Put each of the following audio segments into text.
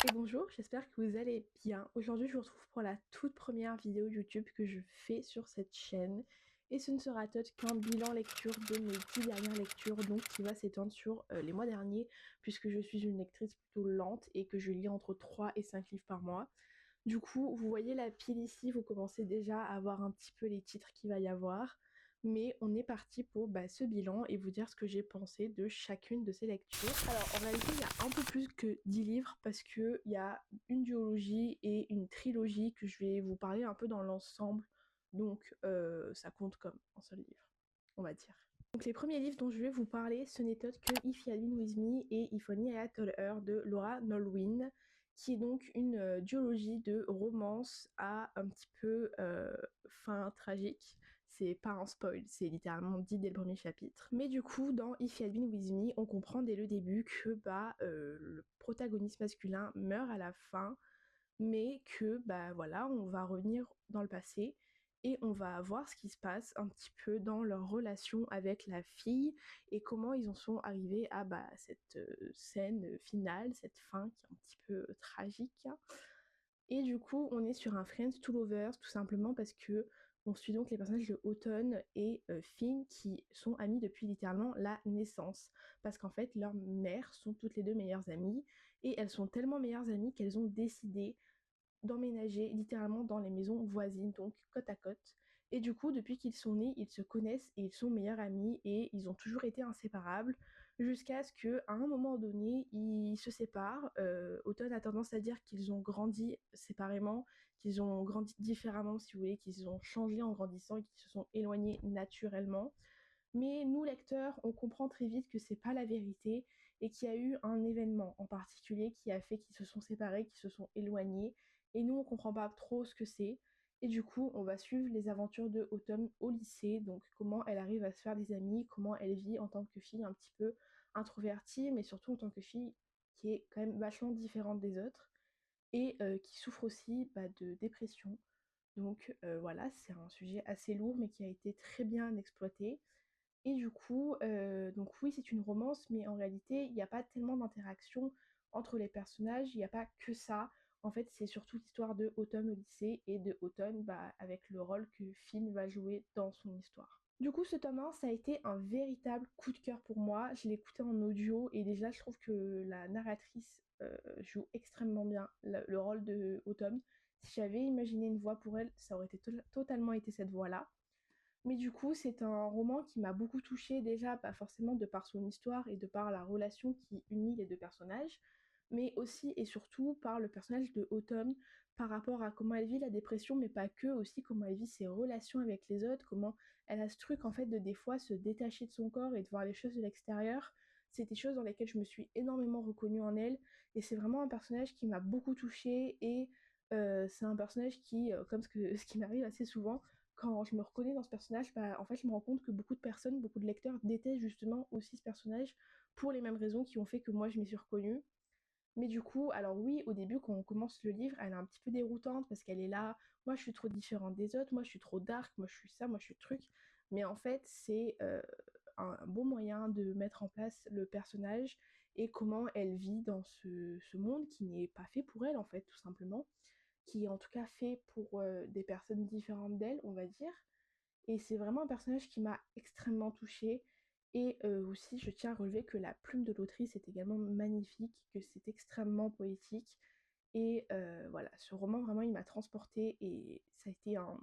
Et bonjour, j'espère que vous allez bien. Aujourd'hui, je vous retrouve pour la toute première vidéo YouTube que je fais sur cette chaîne. Et ce ne sera qu'un bilan lecture de mes 10 dernières lectures, donc qui va s'étendre sur les mois derniers, puisque je suis une lectrice plutôt lente et que je lis entre 3 et 5 livres par mois. Du coup, vous voyez la pile ici, vous commencez déjà à voir un petit peu les titres qu'il va y avoir. Mais on est parti pour ce bilan et vous dire ce que j'ai pensé de chacune de ces lectures. Alors en réalité il y a un peu plus que 10 livres parce qu'il y a une duologie et une trilogie que je vais vous parler un peu dans l'ensemble. Donc ça compte comme un seul livre, on va dire. Donc les premiers livres dont je vais vous parler, ce n'est autre que If You Had Been With Me et If Only I Had Told Her de Laura Nolwyn, qui est donc une duologie de romance à un petit peu fin tragique. C'est pas un spoil, c'est littéralement dit dès le premier chapitre. Mais du coup, dans If You Had Been With Me, on comprend dès le début que le protagoniste masculin meurt à la fin, mais que voilà, on va revenir dans le passé et on va voir ce qui se passe un petit peu dans leur relation avec la fille et comment ils en sont arrivés à cette scène finale, cette fin qui est un petit peu tragique. Et du coup, on est sur un Friends to Lovers tout simplement parce que on suit donc les personnages de Autumn et Finn qui sont amis depuis littéralement la naissance. Parce qu'en fait, leurs mères sont toutes les deux meilleures amies et elles sont tellement meilleures amies qu'elles ont décidé d'emménager littéralement dans les maisons voisines, donc côte à côte. Et du coup, depuis qu'ils sont nés, ils se connaissent et ils sont meilleurs amis et ils ont toujours été inséparables jusqu'à ce qu'à un moment donné, ils se séparent. Autumn a tendance à dire qu'ils ont grandi séparément, qu'ils ont grandi différemment, si vous voulez, qu'ils ont changé en grandissant et qu'ils se sont éloignés naturellement. Mais nous, lecteurs, on comprend très vite que c'est pas la vérité et qu'il y a eu un événement en particulier qui a fait qu'ils se sont séparés, qu'ils se sont éloignés. Et nous, on comprend pas trop ce que c'est. Et du coup, on va suivre les aventures de Autumn au lycée, donc comment elle arrive à se faire des amis, comment elle vit en tant que fille un petit peu introvertie, mais surtout en tant que fille qui est quand même vachement différente des autres et qui souffre aussi de dépression. Donc voilà, c'est un sujet assez lourd mais qui a été très bien exploité. Et du coup, donc oui, c'est une romance, mais en réalité, il n'y a pas tellement d'interaction entre les personnages, il n'y a pas que ça. En fait, c'est surtout l'histoire de Autumn au lycée et de Autumn avec le rôle que Finn va jouer dans son histoire. Du coup, ce tome 1, ça a été un véritable coup de cœur pour moi. Je l'ai écouté en audio et déjà, je trouve que la narratrice joue extrêmement bien le rôle de Autumn. Si j'avais imaginé une voix pour elle, ça aurait été totalement été cette voix-là. Mais du coup, c'est un roman qui m'a beaucoup touchée déjà, pas forcément de par son histoire et de par la relation qui unit les deux personnages, mais aussi et surtout par le personnage de Autumn, par rapport à comment elle vit la dépression, mais pas que, aussi comment elle vit ses relations avec les autres, comment elle a ce truc en fait de des fois se détacher de son corps et de voir les choses de l'extérieur. C'est des choses dans lesquelles je me suis énormément reconnue en elle, et c'est vraiment un personnage qui m'a beaucoup touchée, et c'est un personnage qui, comme ce qui m'arrive assez souvent, quand je me reconnais dans ce personnage, en fait, je me rends compte que beaucoup de personnes, beaucoup de lecteurs détestent justement aussi ce personnage pour les mêmes raisons qui ont fait que moi je m'y suis reconnue. Mais du coup, alors oui, au début, quand on commence le livre, elle est un petit peu déroutante parce qu'elle est là, moi je suis trop différente des autres, moi je suis trop dark, moi je suis ça, moi je suis truc. Mais en fait, c'est un bon moyen de mettre en place le personnage et comment elle vit dans ce monde qui n'est pas fait pour elle, en fait, tout simplement, qui est en tout cas fait pour des personnes différentes d'elle, on va dire. Et c'est vraiment un personnage qui m'a extrêmement touchée. Et aussi, je tiens à relever que la plume de l'autrice est également magnifique, que c'est extrêmement poétique. Et voilà, ce roman, vraiment, il m'a transportée et ça a été un...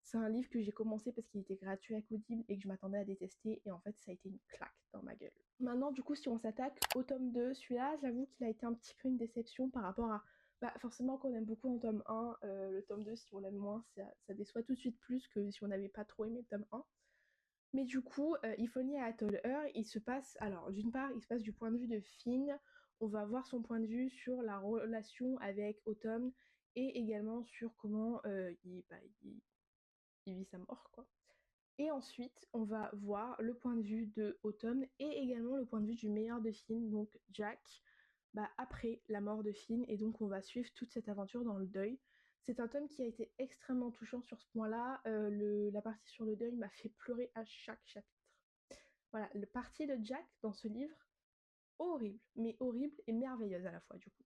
C'est un livre que j'ai commencé parce qu'il était gratuit à Audible et que je m'attendais à détester. Et en fait, ça a été une claque dans ma gueule. Maintenant, du coup, si on s'attaque au tome 2, celui-là, j'avoue qu'il a été un petit peu une déception par rapport à forcément qu'on aime beaucoup en tome 1, le tome 2 si on l'aime moins, ça déçoit tout de suite plus que si on n'avait pas trop aimé le tome 1. Mais du coup, If Only I Had Told Her, il se passe, alors d'une part, il se passe du point de vue de Finn, on va voir son point de vue sur la relation avec Autumn et également sur comment il vit sa mort, quoi. Et ensuite, on va voir le point de vue de Autumn et également le point de vue du meilleur de Finn, donc Jack, après la mort de Finn. Et donc, on va suivre toute cette aventure dans le deuil. C'est un tome qui a été extrêmement touchant sur ce point-là. La partie sur le deuil m'a fait pleurer à chaque chapitre. Voilà, le parti de Jack dans ce livre, horrible, mais horrible et merveilleuse à la fois, du coup.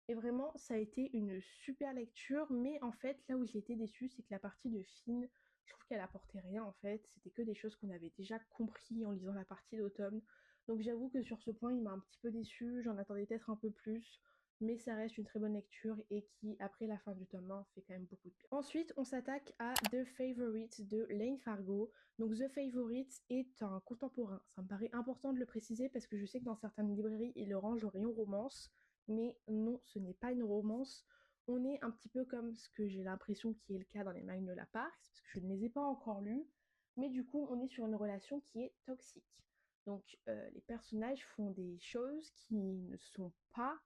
Et vraiment, ça a été une super lecture, mais en fait, là où j'ai été déçue, c'est que la partie de Finn, je trouve qu'elle apportait rien en fait. C'était que des choses qu'on avait déjà compris en lisant la partie d'automne. Donc j'avoue que sur ce point, il m'a un petit peu déçue, j'en attendais peut-être un peu plus, mais ça reste une très bonne lecture et qui, après la fin du tome 1, fait quand même beaucoup de bien. Ensuite, on s'attaque à The Favourite de Lane Fargo. Donc The Favourite est un contemporain. Ça me paraît important de le préciser parce que je sais que dans certaines librairies, ils le rangent au rayon romance. Mais non, ce n'est pas une romance. On est un petit peu comme ce que j'ai l'impression qui est le cas dans les Magnolia Parks, parce que je ne les ai pas encore lus, mais du coup, on est sur une relation qui est toxique. Donc, les personnages font des choses qui ne sont pas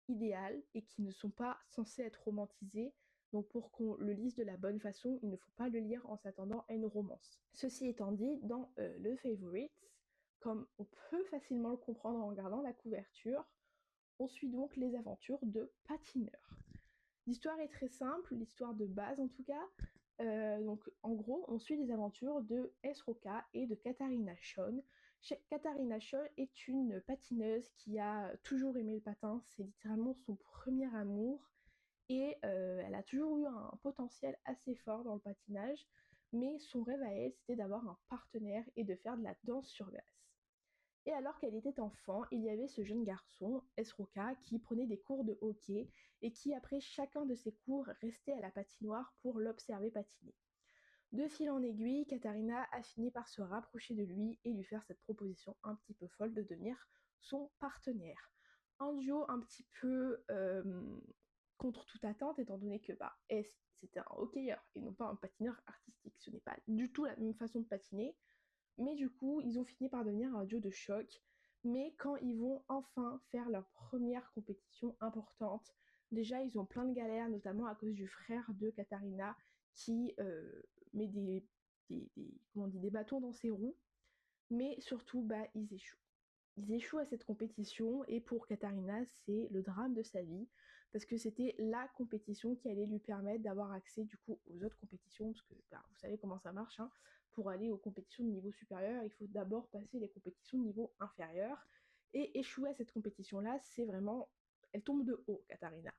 idéales et qui ne sont pas censées être romantisées. Donc, pour qu'on le lise de la bonne façon, il ne faut pas le lire en s'attendant à une romance. Ceci étant dit, dans Le Favorites, comme on peut facilement le comprendre en regardant la couverture, on suit donc les aventures de patineurs. L'histoire est très simple, l'histoire de base en tout cas. Donc en gros, on suit les aventures de Esroka et de Katharina Shawn. Katharina Shawn est une patineuse qui a toujours aimé le patin, c'est littéralement son premier amour et elle a toujours eu un potentiel assez fort dans le patinage, mais son rêve à elle c'était d'avoir un partenaire et de faire de la danse sur glace. Et alors qu'elle était enfant, il y avait ce jeune garçon, Esroka, qui prenait des cours de hockey et qui, après chacun de ses cours, restait à la patinoire pour l'observer patiner. De fil en aiguille, Katharina a fini par se rapprocher de lui et lui faire cette proposition un petit peu folle de devenir son partenaire. Un duo un petit peu contre toute attente, étant donné que c'était un hockeyeur et non pas un patineur artistique. Ce n'est pas du tout la même façon de patiner. Mais du coup, ils ont fini par devenir un duo de choc. Mais quand ils vont enfin faire leur première compétition importante, déjà ils ont plein de galères, notamment à cause du frère de Katharina qui met des bâtons dans ses roues. Mais surtout, ils échouent. Ils échouent à cette compétition et pour Katharina, c'est le drame de sa vie parce que c'était la compétition qui allait lui permettre d'avoir accès du coup aux autres compétitions parce que vous savez comment ça marche, hein. Pour aller aux compétitions de niveau supérieur, il faut d'abord passer les compétitions de niveau inférieur et échouer à cette compétition-là, c'est vraiment... Elle tombe de haut, Katharina.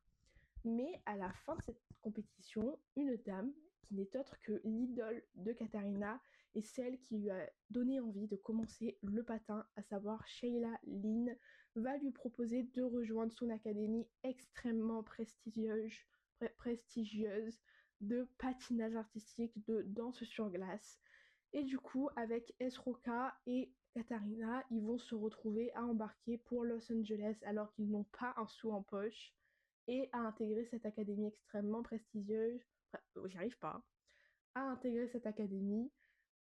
Mais à la fin de cette compétition, une dame, qui n'est autre que l'idole de Katharina, et celle qui lui a donné envie de commencer le patin, à savoir Sheila Lynn, va lui proposer de rejoindre son académie extrêmement prestigieuse de patinage artistique, de danse sur glace. Et du coup, avec Esroka et Katharina, ils vont se retrouver à embarquer pour Los Angeles alors qu'ils n'ont pas un sou en poche et à intégrer cette académie extrêmement prestigieuse, j'y arrive pas, à intégrer cette académie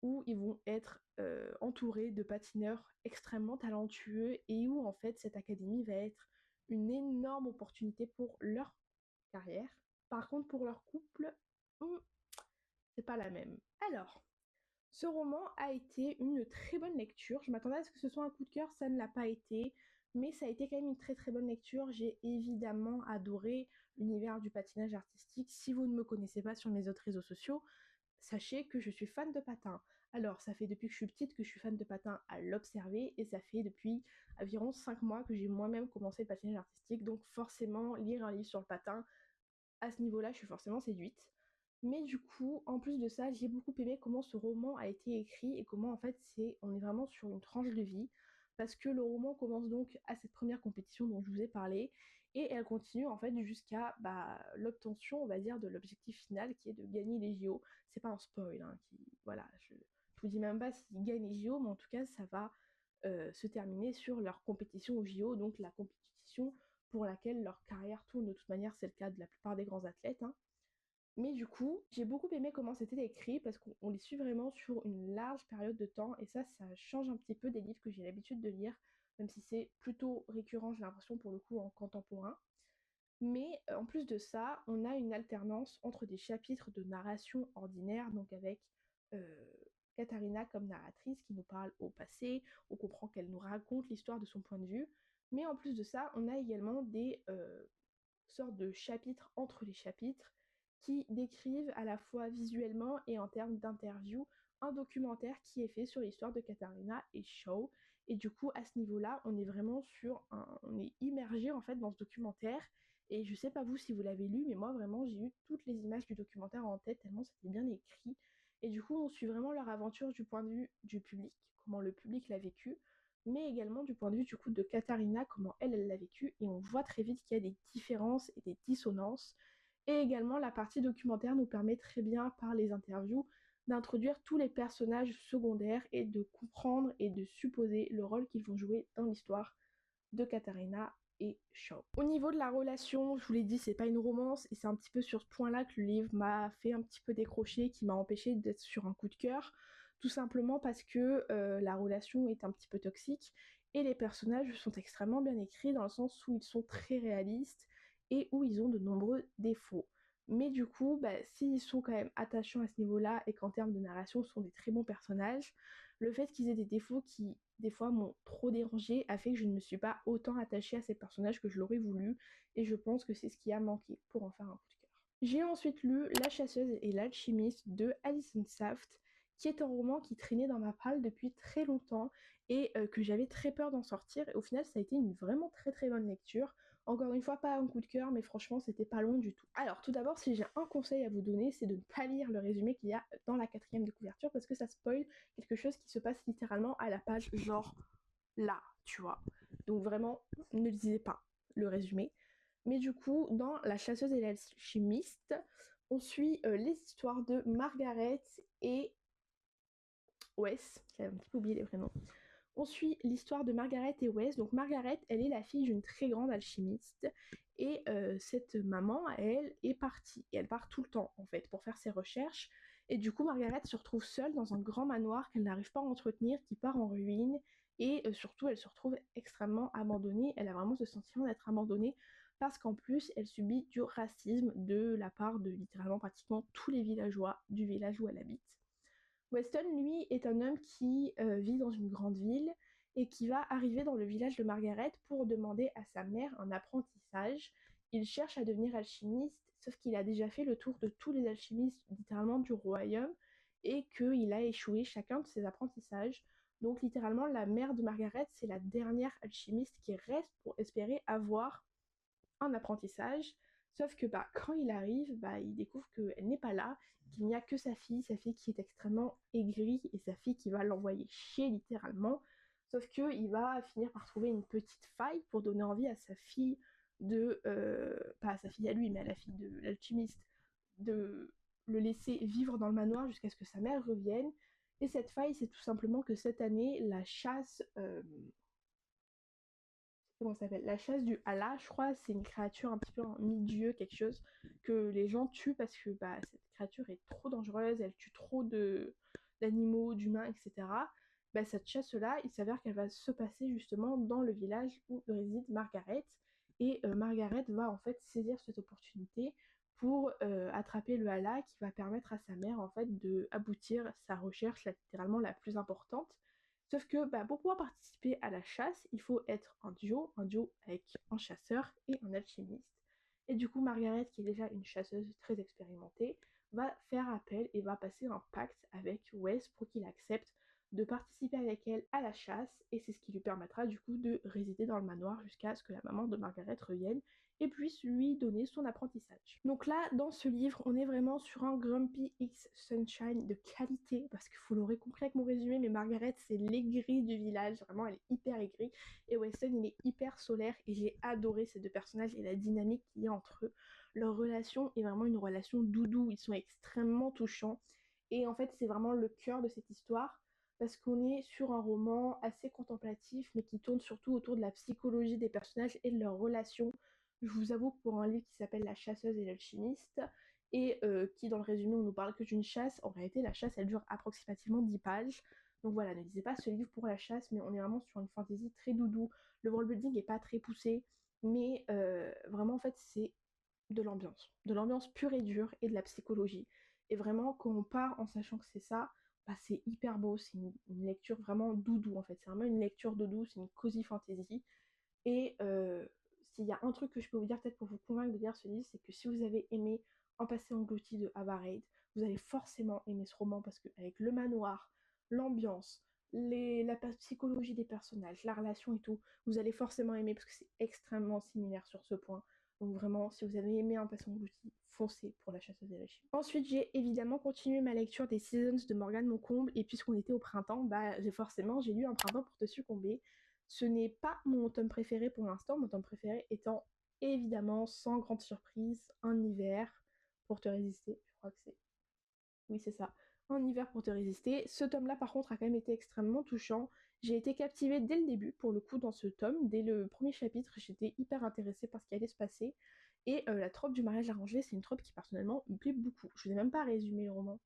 où ils vont être entourés de patineurs extrêmement talentueux et où en fait cette académie va être une énorme opportunité pour leur carrière. Par contre pour leur couple, c'est pas la même. Alors, ce roman a été une très bonne lecture. Je m'attendais à ce que ce soit un coup de cœur, ça ne l'a pas été, mais ça a été quand même une très très bonne lecture. J'ai évidemment adoré l'univers du patinage artistique. Si vous ne me connaissez pas sur mes autres réseaux sociaux, sachez que je suis fan de patin. Alors, ça fait depuis que je suis petite que je suis fan de patin à l'observer et ça fait depuis environ 5 mois que j'ai moi-même commencé le patinage artistique. Donc forcément, lire un livre sur le patin, à ce niveau-là, je suis forcément séduite. Mais du coup, en plus de ça, j'ai beaucoup aimé comment ce roman a été écrit et comment en fait on est vraiment sur une tranche de vie parce que le roman commence donc à cette première compétition dont je vous ai parlé et elle continue en fait jusqu'à l'obtention, on va dire, de l'objectif final qui est de gagner les JO. C'est pas un spoil, hein, voilà, je vous dis même pas s'ils gagnent les JO, mais en tout cas ça va se terminer sur leur compétition aux JO, donc la compétition pour laquelle leur carrière tourne. De toute manière, c'est le cas de la plupart des grands athlètes, hein. Mais du coup, j'ai beaucoup aimé comment c'était écrit parce qu'on les suit vraiment sur une large période de temps et ça change un petit peu des livres que j'ai l'habitude de lire, même si c'est plutôt récurrent, j'ai l'impression pour le coup en contemporain. Mais en plus de ça, on a une alternance entre des chapitres de narration ordinaire, donc avec euh, Katharina comme narratrice qui nous parle au passé, on comprend qu'elle nous raconte l'histoire de son point de vue, mais en plus de ça, on a également des sortes de chapitres entre les chapitres qui décrivent à la fois visuellement et en termes d'interview un documentaire qui est fait sur l'histoire de Katharina et Shaw. Et du coup, à ce niveau-là, on est vraiment on est immergé en fait dans ce documentaire. Et je sais pas vous si vous l'avez lu, mais moi vraiment j'ai eu toutes les images du documentaire en tête tellement c'était bien écrit. Et du coup, on suit vraiment leur aventure du point de vue du public, comment le public l'a vécu, mais également du point de vue du coup de Katharina, comment elle l'a vécu. Et on voit très vite qu'il y a des différences et des dissonances. Et également, la partie documentaire nous permet très bien, par les interviews, d'introduire tous les personnages secondaires et de comprendre et de supposer le rôle qu'ils vont jouer dans l'histoire de Katharina et Shaw. Au niveau de la relation, je vous l'ai dit, c'est pas une romance et c'est un petit peu sur ce point-là que le livre m'a fait un petit peu décrocher, qui m'a empêché d'être sur un coup de cœur, tout simplement parce que la relation est un petit peu toxique et les personnages sont extrêmement bien écrits dans le sens où ils sont très réalistes et où ils ont de nombreux défauts. Mais du coup, s'ils sont quand même attachants à ce niveau-là et qu'en termes de narration, ce sont des très bons personnages, le fait qu'ils aient des défauts qui, des fois, m'ont trop dérangé a fait que je ne me suis pas autant attachée à ces personnages que je l'aurais voulu, et je pense que c'est ce qui a manqué pour en faire un coup de cœur. J'ai ensuite lu La chasseuse et l'alchimiste de Alison Saft, qui est un roman qui traînait dans ma palle depuis très longtemps et que j'avais très peur d'en sortir, et au final ça a été une vraiment très bonne lecture. Encore une fois, pas un coup de cœur, mais franchement, c'était pas loin du tout. Alors, tout d'abord, si j'ai un conseil à vous donner, c'est de ne pas lire le résumé qu'il y a dans la 4e de couverture, parce que ça spoil quelque chose qui se passe littéralement à la page, genre là, tu vois. Donc vraiment, ne lisez pas le résumé. Mais du coup, dans La chasseuse et l'alchimiste, on suit les histoires de Margaret et Wes, j'avais un petit peu oublié les prénoms. On suit l'histoire de Margaret et Wes. Donc Margaret, elle est la fille d'une très grande alchimiste et cette maman, elle, est partie. Et elle part tout le temps, en fait, pour faire ses recherches. Et du coup, Margaret se retrouve seule dans un grand manoir qu'elle n'arrive pas à entretenir, qui part en ruine. Et surtout, elle se retrouve extrêmement abandonnée. Elle a vraiment ce sentiment d'être abandonnée parce qu'en plus, elle subit du racisme de la part de littéralement pratiquement tous les villageois du village où elle habite. Weston, lui, est un homme qui vit dans une grande ville et qui va arriver dans le village de Margaret pour demander à sa mère un apprentissage. Il cherche à devenir alchimiste, sauf qu'il a déjà fait le tour de tous les alchimistes littéralement du royaume et qu'il a échoué chacun de ses apprentissages. Donc littéralement, la mère de Margaret, c'est la dernière alchimiste qui reste pour espérer avoir un apprentissage. Sauf que quand il arrive, il découvre qu'elle n'est pas là, qu'il n'y a que sa fille qui est extrêmement aigrie et sa fille qui va l'envoyer chier littéralement. Sauf qu'il va finir par trouver une petite faille pour donner envie à sa fille pas à sa fille à lui, mais à la fille de l'alchimiste, de le laisser vivre dans le manoir jusqu'à ce que sa mère revienne. Et cette faille, c'est tout simplement que cette année, la chasse comment ça s'appelle, la chasse du Hala, je crois, c'est une créature un petit peu en mi-dieu, quelque chose que les gens tuent parce que cette créature est trop dangereuse, elle tue trop d'animaux, d'humains, etc. Cette chasse-là, il s'avère qu'elle va se passer justement dans le village où réside Margaret. Et Margaret va en fait saisir cette opportunité pour attraper le Hala qui va permettre à sa mère en fait de aboutir sa recherche littéralement la plus importante. Sauf que pour pouvoir participer à la chasse, il faut être un duo avec un chasseur et un alchimiste. Et du coup, Margaret, qui est déjà une chasseuse très expérimentée, va faire appel et va passer un pacte avec Wes pour qu'il accepte de participer avec elle à la chasse, et c'est ce qui lui permettra du coup de résider dans le manoir jusqu'à ce que la maman de Margaret revienne et puisse lui donner son apprentissage. Donc là, dans ce livre, on est vraiment sur un Grumpy X Sunshine de qualité, parce que vous l'aurez compris avec mon résumé, mais Margaret, c'est l'aigrie du village, vraiment, elle est hyper aigrie, et Weston, il est hyper solaire, et j'ai adoré ces deux personnages et la dynamique qu'il y a entre eux. Leur relation est vraiment une relation doudou, ils sont extrêmement touchants, et en fait, c'est vraiment le cœur de cette histoire, parce qu'on est sur un roman assez contemplatif, mais qui tourne surtout autour de la psychologie des personnages et de leurs relations. Je vous avoue que pour un livre qui s'appelle La chasseuse et l'alchimiste, et qui dans le résumé on nous parle que d'une chasse, en réalité la chasse elle dure approximativement 10 pages. Donc voilà, ne lisez pas ce livre pour la chasse, mais on est vraiment sur une fantasy très doudou. Le world building est pas très poussé, mais vraiment en fait c'est de l'ambiance pure et dure et de la psychologie. Et vraiment quand on part en sachant que c'est ça, c'est hyper beau, c'est une lecture vraiment doudou en fait, c'est vraiment une lecture doudou, c'est une cozy fantasy. Et s'il y a un truc que je peux vous dire peut-être pour vous convaincre de lire ce livre, c'est que si vous avez aimé En passé englouti de Ava Reid, vous allez forcément aimer ce roman parce qu'avec le manoir, l'ambiance, la psychologie des personnages, la relation et tout, vous allez forcément aimer parce que c'est extrêmement similaire sur ce point. Donc vraiment, si vous avez aimé Un Passant Bougie, foncez pour La Chasseuse et la Chine. Ensuite, j'ai évidemment continué ma lecture des Seasons de Morgane Moncomble, et puisqu'on était au printemps, bah j'ai lu Un Printemps pour te succomber. Ce n'est pas mon tome préféré pour l'instant, mon tome préféré étant évidemment, sans grande surprise, Un hiver pour te résister. Je crois que c'est... Oui, c'est ça. Un hiver pour te résister. Ce tome-là, par contre, a quand même été extrêmement touchant. J'ai été captivée dès le début, pour le coup, dans ce tome. Dès le premier chapitre, j'étais hyper intéressée par ce qui allait se passer. Et la trope du mariage arrangé, c'est une trope qui, personnellement, me plaît beaucoup. Je n'ai même pas résumé le roman.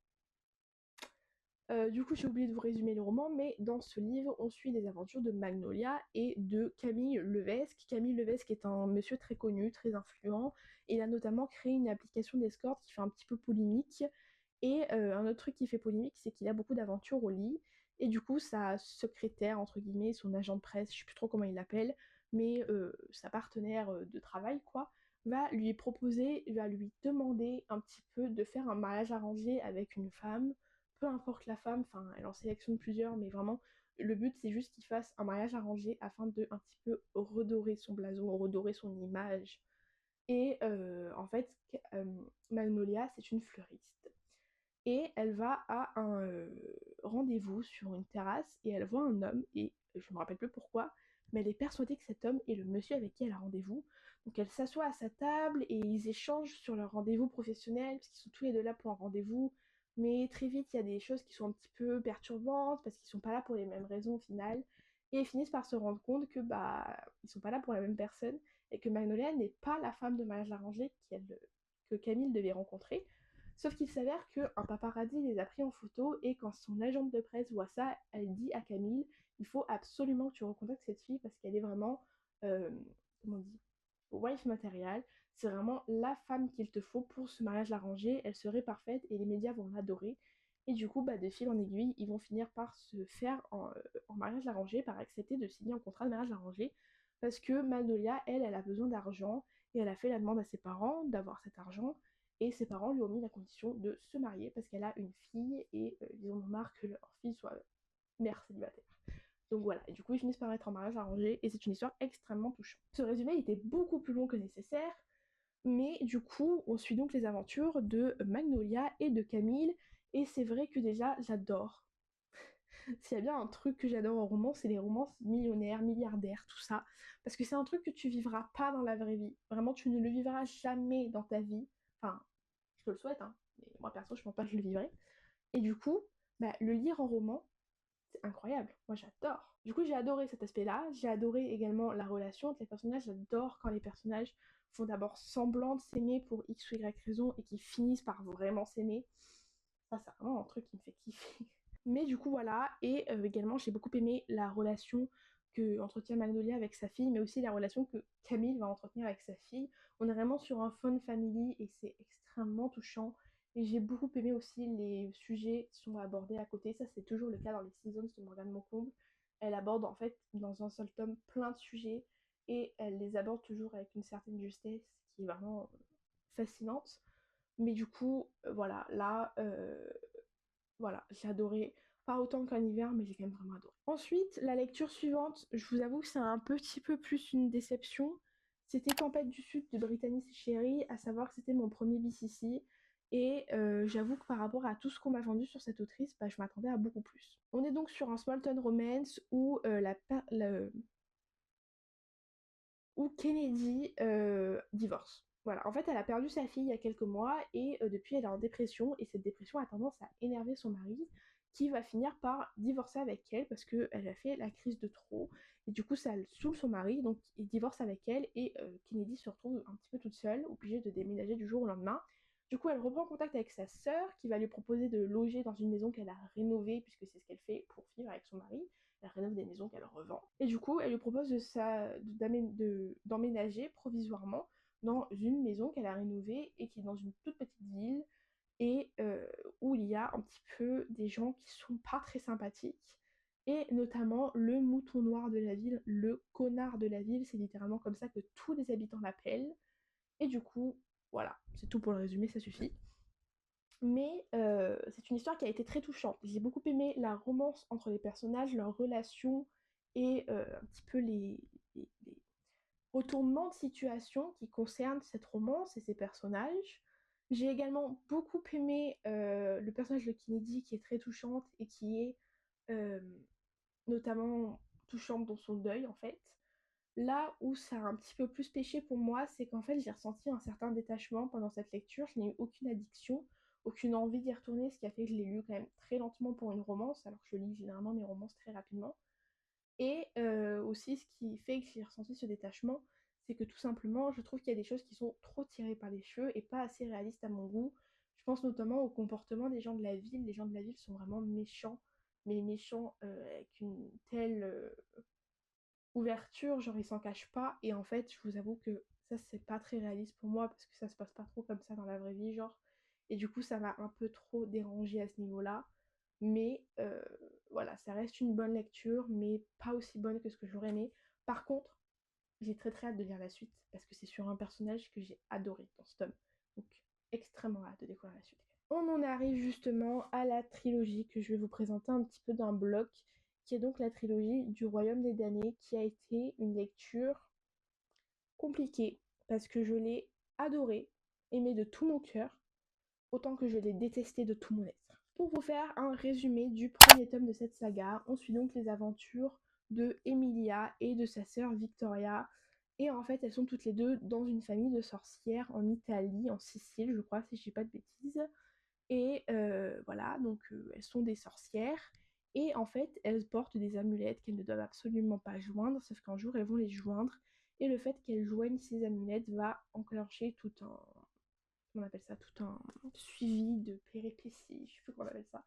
Du coup, j'ai oublié de vous résumer le roman, mais dans ce livre, on suit les aventures de Magnolia et de Camille Levesque. Camille Levesque est un monsieur très connu, très influent, et il a notamment créé une application d'escorte qui fait un petit peu polémique. Et un autre truc qui fait polémique, c'est qu'il a beaucoup d'aventures au lit, et du coup, sa secrétaire, entre guillemets, son agent de presse, je sais plus trop comment il l'appelle, mais sa partenaire de travail, quoi, va lui proposer, va lui demander un petit peu de faire un mariage arrangé avec une femme, peu importe la femme, enfin elle en sélectionne plusieurs, mais vraiment le but c'est juste qu'il fasse un mariage arrangé afin de un petit peu redorer son blason, redorer son image. Et en fait, Magnolia c'est une fleuriste. Et elle va à un rendez-vous sur une terrasse et elle voit un homme, et je me rappelle plus pourquoi, mais elle est persuadée que cet homme est le monsieur avec qui elle a rendez-vous. Donc elle s'assoit à sa table et ils échangent sur leur rendez-vous professionnel, parce qu'ils sont tous les deux là pour un rendez-vous, mais très vite il y a des choses qui sont un petit peu perturbantes, parce qu'ils sont pas là pour les mêmes raisons au final, et ils finissent par se rendre compte que bah ils sont pas là pour la même personne, et que Magnolia n'est pas la femme de mariage arrangé que Camille devait rencontrer. Sauf qu'il s'avère qu'un paparazzi les a pris en photo, et quand son agente de presse voit ça, elle dit à Camille, il faut absolument que tu recontactes cette fille parce qu'elle est vraiment, comment on dit, wife material. C'est vraiment la femme qu'il te faut pour ce mariage arrangé. Elle serait parfaite et les médias vont l'adorer. Et du coup, bah, de fil en aiguille, ils vont finir par se faire en mariage arrangé, par accepter de signer un contrat de mariage arrangé. Parce que Magnolia, elle a besoin d'argent, et elle a fait la demande à ses parents d'avoir cet argent, et ses parents lui ont mis la condition de se marier parce qu'elle a une fille, et ils en ont marre que leur fille soit mère célibataire. Donc voilà, et du coup ils finissent par être en mariage arrangé, et c'est une histoire extrêmement touchante. Ce résumé était beaucoup plus long que nécessaire, mais du coup on suit donc les aventures de Magnolia et de Camille, et c'est vrai que déjà j'adore. S'il y a bien un truc que j'adore en roman, c'est les romances millionnaires, milliardaires, tout ça. Parce que c'est un truc que tu vivras pas dans la vraie vie. Vraiment, tu ne le vivras jamais dans ta vie. Enfin, je te le souhaite, hein. Mais moi, perso, je pense pas que je le vivrai. Et du coup, bah, le lire en roman, c'est incroyable. Moi, j'adore. Du coup, j'ai adoré cet aspect-là. J'ai adoré également la relation entre les personnages. J'adore quand les personnages font d'abord semblant de s'aimer pour X ou Y raison et qui finissent par vraiment s'aimer. Ça, c'est vraiment un truc qui me fait kiffer. Mais du coup, voilà. Et également, j'ai beaucoup aimé la relation que entretient Magnolia avec sa fille, mais aussi la relation que Camille va entretenir avec sa fille. On est vraiment sur un fun family et c'est extrêmement touchant. Et j'ai beaucoup aimé aussi les sujets qui sont abordés à côté. Ça, c'est toujours le cas dans les Seasons de Morgane Moncomble. Elle aborde en fait dans un seul tome plein de sujets, et elle les aborde toujours avec une certaine justesse qui est vraiment fascinante. Mais du coup, voilà, là, voilà, j'ai adoré. Pas autant qu'un hiver, mais j'ai quand même vraiment adoré. Ensuite, la lecture suivante, je vous avoue que c'est un petit peu plus une déception. C'était Tempête du Sud de Brittany Sherry, à savoir que c'était mon premier BCC. Et j'avoue que par rapport à tout ce qu'on m'a vendu sur cette autrice, bah, je m'attendais à beaucoup plus. On est donc sur un small town romance où, où Kennedy divorce. Voilà, en fait, elle a perdu sa fille il y a quelques mois, et depuis, elle est en dépression, et cette dépression a tendance à énerver son mari, qui va finir par divorcer avec elle parce qu'elle a fait la crise de trop, et du coup, ça saoule son mari, donc il divorce avec elle, et Kennedy se retrouve un petit peu toute seule, obligée de déménager du jour au lendemain. Du coup, elle reprend contact avec sa sœur, qui va lui proposer de loger dans une maison qu'elle a rénovée, puisque c'est ce qu'elle fait pour vivre avec son mari. Elle rénove des maisons qu'elle revend. Et du coup, elle lui propose d'emménager provisoirement dans une maison qu'elle a rénovée et qui est dans une toute petite ville, et où il y a un petit peu des gens qui sont pas très sympathiques, et notamment le mouton noir de la ville, le connard de la ville, c'est littéralement comme ça que tous les habitants l'appellent. Et du coup, voilà, c'est tout pour le résumé, ça suffit. Mais c'est une histoire qui a été très touchante. J'ai beaucoup aimé la romance entre les personnages, leurs relations et un petit peu les retournements de situation qui concernent cette romance et ces personnages. J'ai également beaucoup aimé le personnage de Kennedy qui est très touchante et qui est euh, notamment touchante dans son deuil en fait. Là où ça a un petit peu plus péché pour moi, c'est qu'en fait j'ai ressenti un certain détachement pendant cette lecture. Je n'ai eu aucune addiction, aucune envie d'y retourner, ce qui a fait que je l'ai lu quand même très lentement pour une romance, alors que je lis généralement mes romances très rapidement. Et aussi, ce qui fait que j'ai ressenti ce détachement, c'est que tout simplement, je trouve qu'il y a des choses qui sont trop tirées par les cheveux et pas assez réalistes à mon goût. Je pense notamment au comportement des gens de la ville. Les gens de la ville sont vraiment méchants, mais méchants avec une telle ouverture, genre ils s'en cachent pas. Et en fait, je vous avoue que ça, c'est pas très réaliste pour moi parce que ça se passe pas trop comme ça dans la vraie vie, genre. Et du coup, ça m'a un peu trop dérangé à ce niveau-là. Mais voilà, ça reste une bonne lecture, mais pas aussi bonne que ce que j'aurais aimé. Par contre, j'ai très très hâte de lire la suite parce que c'est sur un personnage que j'ai adoré dans ce tome. Donc, extrêmement hâte de découvrir la suite. On en arrive justement à la trilogie que je vais vous présenter un petit peu d'un bloc, qui est donc la trilogie du Royaume des damnés, qui a été une lecture compliquée parce que je l'ai adorée, aimée de tout mon cœur, autant que je l'ai détesté de tout mon être. Pour vous faire un résumé du premier tome de cette saga, on suit donc les aventures de Emilia et de sa sœur Victoria. Et en fait, elles sont toutes les deux dans une famille de sorcières en Italie, en Sicile, je crois, si je dis pas de bêtises. Et voilà, donc elles sont des sorcières. Et en fait, elles portent des amulettes qu'elles ne doivent absolument pas joindre, sauf qu'un jour, elles vont les joindre. Et le fait qu'elles joignent ces amulettes va enclencher tout un, on appelle ça, tout un suivi de péripéties, je sais plus comment on appelle ça,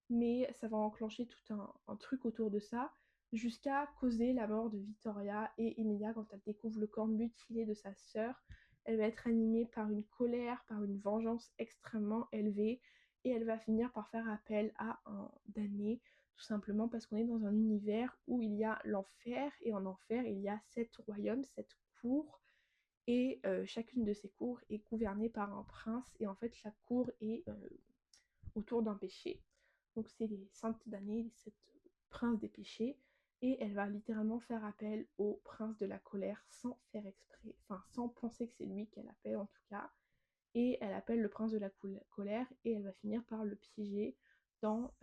mais ça va enclencher tout un truc autour de ça, jusqu'à causer la mort de Victoria et Emilia quand elle découvre le corps mutilé de sa sœur. Elle va être animée par une colère, par une vengeance extrêmement élevée, et elle va finir par faire appel à un damné, tout simplement parce qu'on est dans un univers où il y a l'enfer, et en enfer il y a 7 royaumes, 7 cours, et chacune de ces cours est gouvernée par un prince, et en fait chaque cour est autour d'un péché. Donc c'est les saintes damnées, les 7 princes des péchés, et elle va littéralement faire appel au prince de la colère sans faire exprès, enfin sans penser que c'est lui qu'elle appelle en tout cas, et elle appelle le prince de la colère, et elle va finir par le piéger dans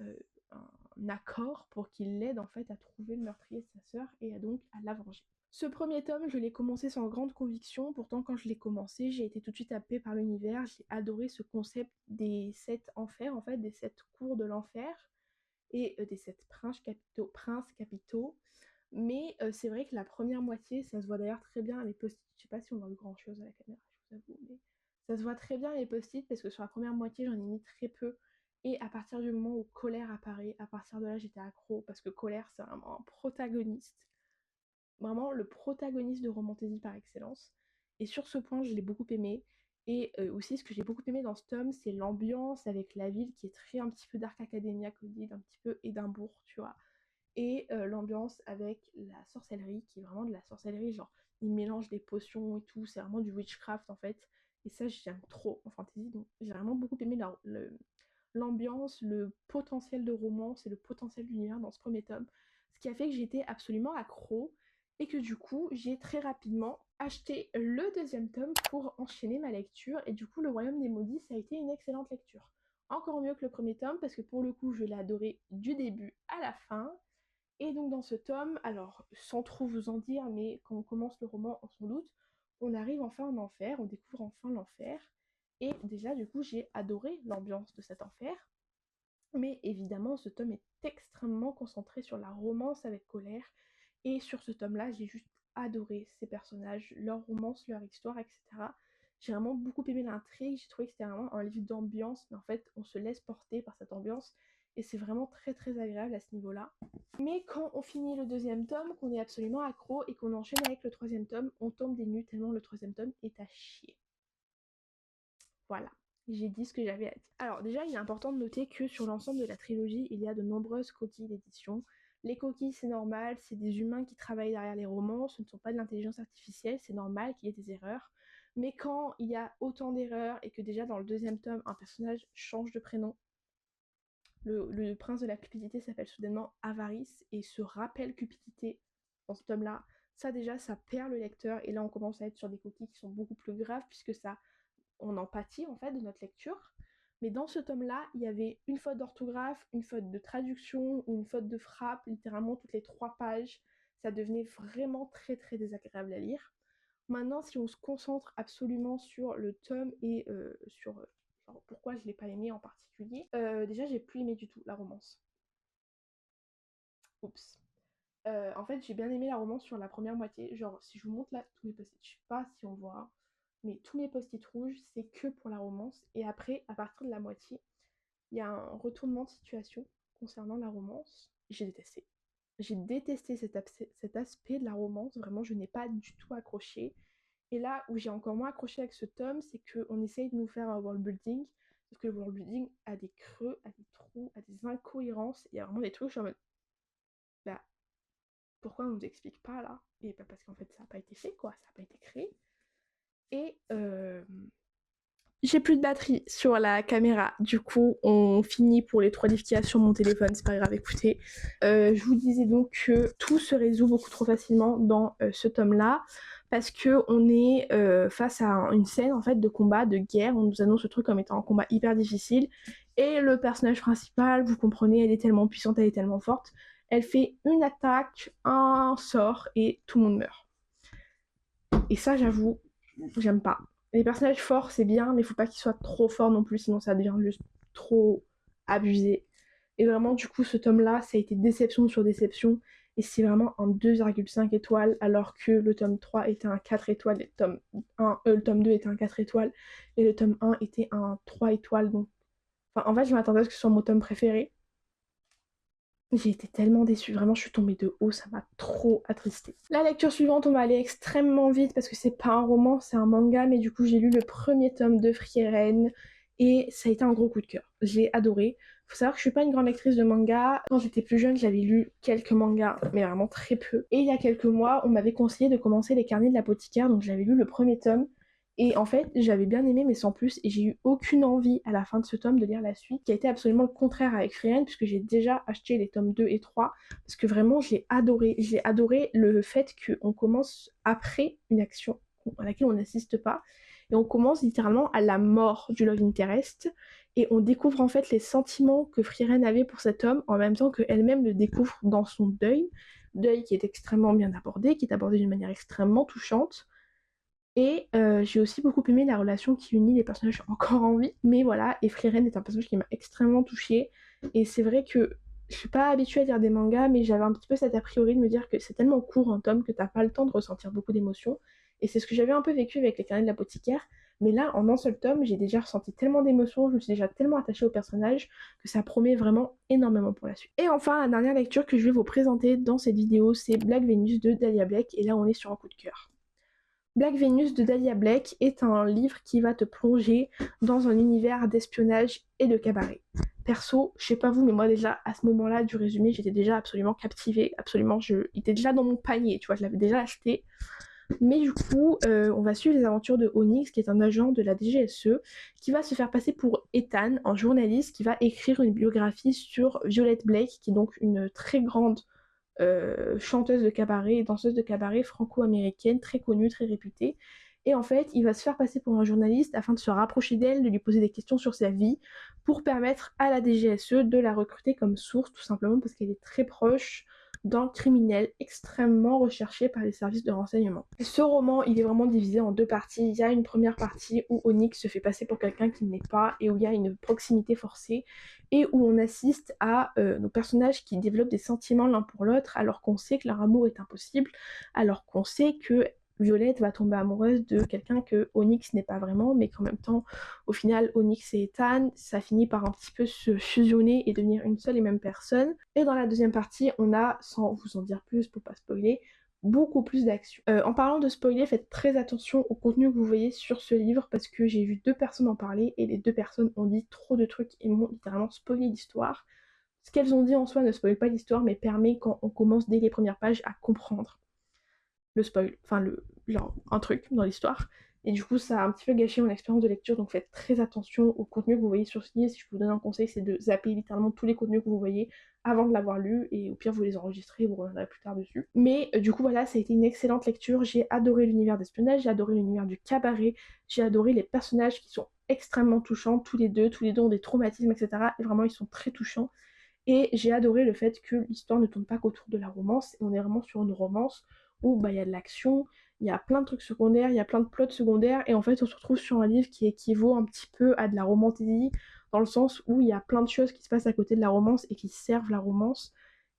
un accord pour qu'il l'aide en fait à trouver le meurtrier de sa sœur et à donc à la venger. Ce premier tome, je l'ai commencé sans grande conviction, pourtant quand je l'ai commencé, j'ai été tout de suite happée par l'univers, j'ai adoré ce concept des 7 enfers, en fait, des 7 cours de l'enfer, et des 7 princes capitaux. Mais c'est vrai que la première moitié, ça se voit d'ailleurs très bien à mes post-it, je sais pas si on voit grand chose à la caméra, je vous avoue, mais ça se voit très bien à mes post-it parce que sur la première moitié, j'en ai mis très peu. Et à partir du moment où Colère apparaît, à partir de là, j'étais accro parce que Colère, c'est vraiment un protagoniste, vraiment le protagoniste de Romantaisie par excellence. Et sur ce point, je l'ai beaucoup aimé. Et aussi, ce que j'ai beaucoup aimé dans ce tome, c'est l'ambiance avec la ville qui est très un petit peu Dark Academia Coded, un petit peu Édimbourg, tu vois. Et l'ambiance avec la sorcellerie, qui est vraiment de la sorcellerie, genre, ils mélangent des potions et tout, c'est vraiment du witchcraft en fait. Et ça, j'aime trop en fantasy, donc j'ai vraiment beaucoup aimé l'ambiance, le potentiel de romance et le potentiel d'univers dans ce premier tome. Ce qui a fait que j'étais absolument accro et que du coup, j'ai très rapidement acheté le deuxième tome pour enchaîner ma lecture. Et du coup, Le Royaume des Maudits, ça a été une excellente lecture. Encore mieux que le premier tome parce que pour le coup, je l'ai adoré du début à la fin. Et donc dans ce tome, alors sans trop vous en dire, mais quand on commence le roman, on s'en doute, on arrive enfin en enfer, on découvre enfin l'enfer. Et déjà, du coup, j'ai adoré l'ambiance de cet enfer. Mais évidemment, ce tome est extrêmement concentré sur la romance avec Colère. Et sur ce tome-là, j'ai juste adoré ces personnages, leur romance, leur histoire, etc. J'ai vraiment beaucoup aimé l'intrigue, j'ai trouvé que c'était vraiment un livre d'ambiance, mais en fait, on se laisse porter par cette ambiance. Et c'est vraiment très très agréable à ce niveau-là. Mais quand on finit le deuxième tome, qu'on est absolument accro et qu'on enchaîne avec le troisième tome, on tombe des nues tellement le troisième tome est à chier. Voilà, j'ai dit ce que j'avais à dire. Alors déjà, il est important de noter que sur l'ensemble de la trilogie, il y a de nombreuses coquilles d'édition. Les coquilles, c'est normal, c'est des humains qui travaillent derrière les romans, ce ne sont pas de l'intelligence artificielle, c'est normal qu'il y ait des erreurs. Mais quand il y a autant d'erreurs et que déjà dans le deuxième tome, un personnage change de prénom, le prince de la cupidité s'appelle soudainement Avarice et se rappelle cupidité dans ce tome-là. Ça déjà, ça perd le lecteur et là on commence à être sur des coquilles qui sont beaucoup plus graves puisque ça, on empathie en fait de notre lecture. Mais dans ce tome-là, il y avait une faute d'orthographe, une faute de traduction ou une faute de frappe, littéralement toutes les 3 pages. Ça devenait vraiment très très désagréable à lire. Maintenant, si on se concentre absolument sur le tome et sur genre, pourquoi je l'ai pas aimé en particulier, déjà j'ai plus aimé du tout la romance. Oups. En fait, j'ai bien aimé la romance sur la première moitié. Genre, si je vous montre là tous mes post-it, je sais pas si on voit, mais tous mes post-it rouges, c'est que pour la romance. Et après, à partir de la moitié, il y a un retournement de situation concernant la romance. J'ai détesté. J'ai détesté cet aspect de la romance. Vraiment, je n'ai pas du tout accroché. Et là où j'ai encore moins accroché avec ce tome, c'est qu'on essaye de nous faire un world building. Sauf que le world building a des creux, a des trous, a des incohérences. Il y a vraiment des trucs, je suis en mode, bah, pourquoi on nous explique pas là? Et bah, parce qu'en fait, ça n'a pas été fait, quoi. Ça n'a pas été créé. Et j'ai plus de batterie sur la caméra, du coup on finit pour les 3 livres qu'il y a sur mon téléphone, c'est pas grave, écoutez. Je vous disais donc que tout se résout beaucoup trop facilement dans ce tome-là, parce que on est face à une scène en fait de combat, de guerre, on nous annonce le truc comme étant un combat hyper difficile, et le personnage principal, vous comprenez, elle est tellement puissante, elle est tellement forte, elle fait une attaque, un sort, et tout le monde meurt. Et ça j'avoue, j'aime pas. Les personnages forts, c'est bien, mais il faut pas qu'ils soient trop forts non plus, sinon ça devient juste trop abusé. Et vraiment, du coup, ce tome-là, ça a été déception sur déception. Et c'est vraiment un 2,5 étoiles, alors que le tome 3 était un 4 étoiles, le tome 2 était un 4 étoiles, et le tome 1 était un 3 étoiles. Donc... Enfin, en fait, je m'attendais à ce que ce soit mon tome préféré. J'ai été tellement déçue, vraiment je suis tombée de haut, ça m'a trop attristée. La lecture suivante, on va aller extrêmement vite parce que c'est pas un roman, c'est un manga, mais du coup j'ai lu le premier tome de Frieren et ça a été un gros coup de cœur. J'ai adoré. Faut savoir que je suis pas une grande lectrice de manga. Quand j'étais plus jeune, j'avais lu quelques mangas, mais vraiment très peu. Et il y a quelques mois, on m'avait conseillé de commencer les carnets de l'apothicaire, donc j'avais lu le premier tome. Et en fait, j'avais bien aimé, mais sans plus, et j'ai eu aucune envie à la fin de ce tome de lire la suite, qui a été absolument le contraire avec Frieren, puisque j'ai déjà acheté les tomes 2 et 3, parce que vraiment, j'ai adoré. J'ai adoré le fait qu'on commence après une action à laquelle on n'assiste pas, et on commence littéralement à la mort du Love Interest, et on découvre en fait les sentiments que Frieren avait pour cet homme, en même temps qu'elle-même le découvre dans son deuil qui est extrêmement bien abordé, qui est abordé d'une manière extrêmement touchante. Et j'ai aussi beaucoup aimé la relation qui unit les personnages encore en vie. Mais voilà, et Frieren est un personnage qui m'a extrêmement touchée. Et c'est vrai que je suis pas habituée à lire des mangas, mais j'avais un petit peu cet a priori de me dire que c'est tellement court un tome que t'as pas le temps de ressentir beaucoup d'émotions. Et c'est ce que j'avais un peu vécu avec les carnets de l'apothicaire. Mais là, en un seul tome, j'ai déjà ressenti tellement d'émotions, je me suis déjà tellement attachée au personnage que ça promet vraiment énormément pour la suite. Et enfin, la dernière lecture que je vais vous présenter dans cette vidéo, c'est Black Venus de Dahlia Blake. Et là, on est sur un coup de cœur. Black Venus de Dahlia Blake est un livre qui va te plonger dans un univers d'espionnage et de cabaret. Perso, je sais pas vous, mais moi déjà à ce moment-là du résumé, j'étais déjà absolument captivée, il était déjà dans mon panier, tu vois, je l'avais déjà acheté. Mais du coup, on va suivre les aventures de Onyx, qui est un agent de la DGSE, qui va se faire passer pour Ethan, un journaliste qui va écrire une biographie sur Violette Blake, qui est donc une très grande chanteuse de cabaret et danseuse de cabaret franco-américaine, très connue, très réputée. Et en fait, il va se faire passer pour un journaliste afin de se rapprocher d'elle, de lui poser des questions sur sa vie, pour permettre à la DGSE de la recruter comme source, tout simplement parce qu'elle est très proche d'un criminel extrêmement recherché par les services de renseignement. Ce roman, il est vraiment divisé en 2 parties. Il y a une première partie où Onyx se fait passer pour quelqu'un qui ne l'est pas et où il y a une proximité forcée et où on assiste à nos personnages qui développent des sentiments l'un pour l'autre alors qu'on sait que leur amour est impossible, alors qu'on sait que Violette va tomber amoureuse de quelqu'un que Onyx n'est pas vraiment, mais qu'en même temps, au final, Onyx et Ethan, ça finit par un petit peu se fusionner et devenir une seule et même personne. Et dans la deuxième partie, on a, sans vous en dire plus pour pas spoiler, beaucoup plus d'action. En parlant de spoiler, faites très attention au contenu que vous voyez sur ce livre parce que j'ai vu 2 personnes en parler et les 2 personnes ont dit trop de trucs et m'ont littéralement spoilé l'histoire. Ce qu'elles ont dit en soi ne spoil pas l'histoire mais permet quand on commence dès les premières pages à comprendre le spoil, enfin genre un truc dans l'histoire. Et du coup, ça a un petit peu gâché mon expérience de lecture, donc faites très attention au contenu que vous voyez sur ce livre. Si je peux vous donne un conseil, c'est de zapper littéralement tous les contenus que vous voyez avant de l'avoir lu, et au pire, vous les enregistrez, vous reviendrez plus tard dessus. Mais du coup, voilà, ça a été une excellente lecture. J'ai adoré l'univers d'espionnage, j'ai adoré l'univers du cabaret, j'ai adoré les personnages qui sont extrêmement touchants, tous les deux ont des traumatismes, etc. Et vraiment, ils sont très touchants. Et j'ai adoré le fait que l'histoire ne tourne pas qu'autour de la romance, et on est vraiment sur une romance où bah, y a de l'action, il y a plein de trucs secondaires, il y a plein de plots secondaires, et en fait on se retrouve sur un livre qui équivaut un petit peu à de la romantasy, dans le sens où il y a plein de choses qui se passent à côté de la romance et qui servent la romance,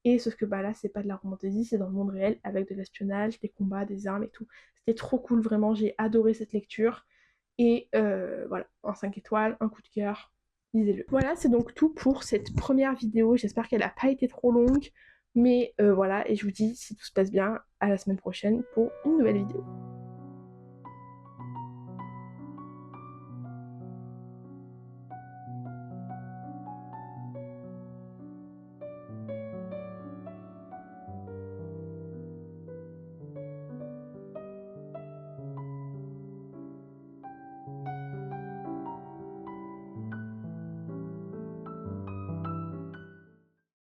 et sauf que bah là c'est pas de la romantasy, c'est dans le monde réel, avec de l'espionnage, des combats, des armes et tout. C'était trop cool, vraiment, j'ai adoré cette lecture, et voilà, un 5 étoiles, un coup de cœur, lisez-le. Voilà, c'est donc tout pour cette première vidéo. J'espère qu'elle n'a pas été trop longue. Mais voilà, et je vous dis, si tout se passe bien, à la semaine prochaine pour une nouvelle vidéo.